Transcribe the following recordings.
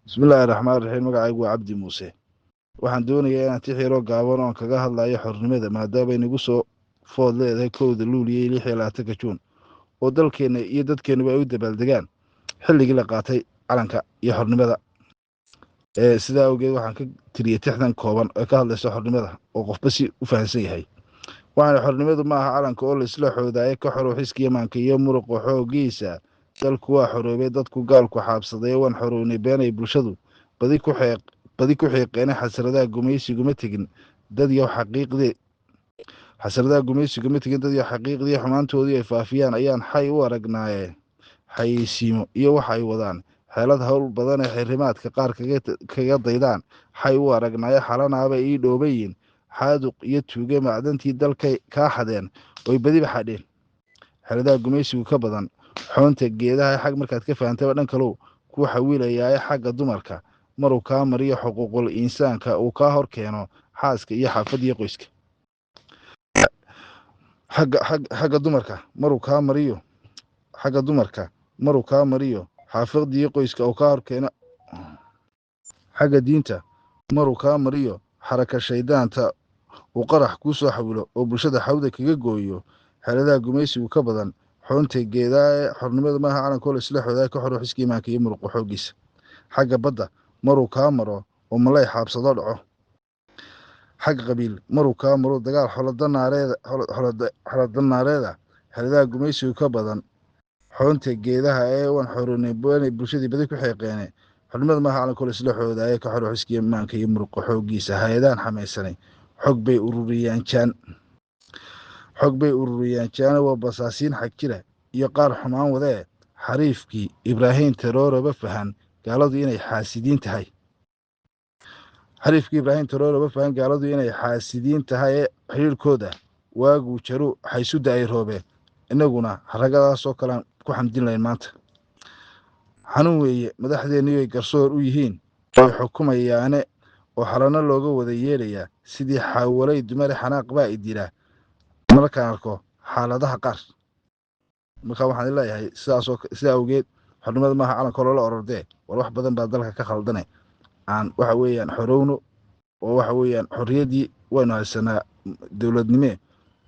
bismillaahi raxmaan raxiim magacaygu waa cabdi muuse waxaan doonayaa inaan tixiro gaaban oon kaga hadlayo xornimada maadaamay nagu soo food leedahay kowda luuliya iyo 26 juun oo dalkeenna iyo dadkeennuba ay u dabaaldegaan xilligii la qaatay calanka iyo xornimada sidaa awgeed waxaan ka tiriyey tixdan kooban ee ka hadlaysa xornimada oo qofba si u fahansan yahay waxaana xornimadu ma aha calanka oo laisla xoodaaye ka xorow xiskiya maanka iyo muruqa xooggiisa dalku waa xoroobay dadku gaalku xaabsaday waan xorownay beenay bulshadu badi ku xiiqeena xasradaha gumaysiguma tegin dad iyo xaqiiqdii xumaantoodii ay faafiyaan ayaan xay u aragnaaye xayeysiimo iyo waxa ay wadaan xeelad howl badan ee xirimaadka qaar kaga daydaan xay u aragnaaye xalanaaba ii dhoobayin xaaduq iyo tuuge macdantii dalkay kaa xadeen oy badiba xadheen xeeladaha gumaysigu ka badan xoonta geedaha xag markaad ka fahantaba dhan kalow kuu xawiilayaaye xagga dumarka maruu kaa mariyo xuquuqul insaanka uu kaa hor keeno xaaska iyo xaafadda iyo qoyska xagga dumarka maruu kaa mariyo xaafadda iyo qoyska uu kaa hor keeno xagga diinta maruu kaa mariyo xaraka shaydaanta uu qarax kuu soo xawilo oo bulshada xawda kaga gooyo xeeladaha gumaysigu ka badan xoonta geedaa xornimada maaha calankoo laisla xoodaa ka xoro xiska imaanka iyo muruqa xooggiisa xagga badda maruu kaa maro oo malay xaabsado dhaco xagga qabiil maruu kaa maro dagaal xolodanaareeda xeeladaha gumaysigu ka badan xoonta geedaha ee waan xoronay bulshadii badi ku xeeqeene xornimada maaha calankoo laisla xoodaaye ka xoro xiska imaanka iyo muruqa xooggiisa hay-adaan xamaysanay xog bay ururiyaan jaano waa basaasiin xag jira iyo qaar xumaan wadee xariifkii ibraahim tarooraba fahan gaaladu inay xaasidiin tahay ee xiriirkooda waaguu jaru xaysudda ay roobeen innaguna ragadaasoo kalean ku xamdin lahayn maanta xanuun weeye madaxdeenniyoy garsoor u yihiin way xukumayaane oo xalano looga wada yeelayaa sidii xaawalay dumare xanaaq baa idilaa markaan arko xaaladaha qaar markaa waxaan leeyahay sidaa awgeed xornimada maaha calanka loola orordee war wax badan baa dalka ka khaldane aan waxa weeyaan xorowno oo waxa weeyaan xorriyaddii waynu haysanaa dowladnimee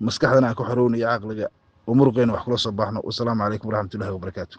maskaxdana aan ka xorowno iyo caqliga oo muruqeena wax kula soo baxno wasalaamu calaykum waraxmatullahi wabarakaatu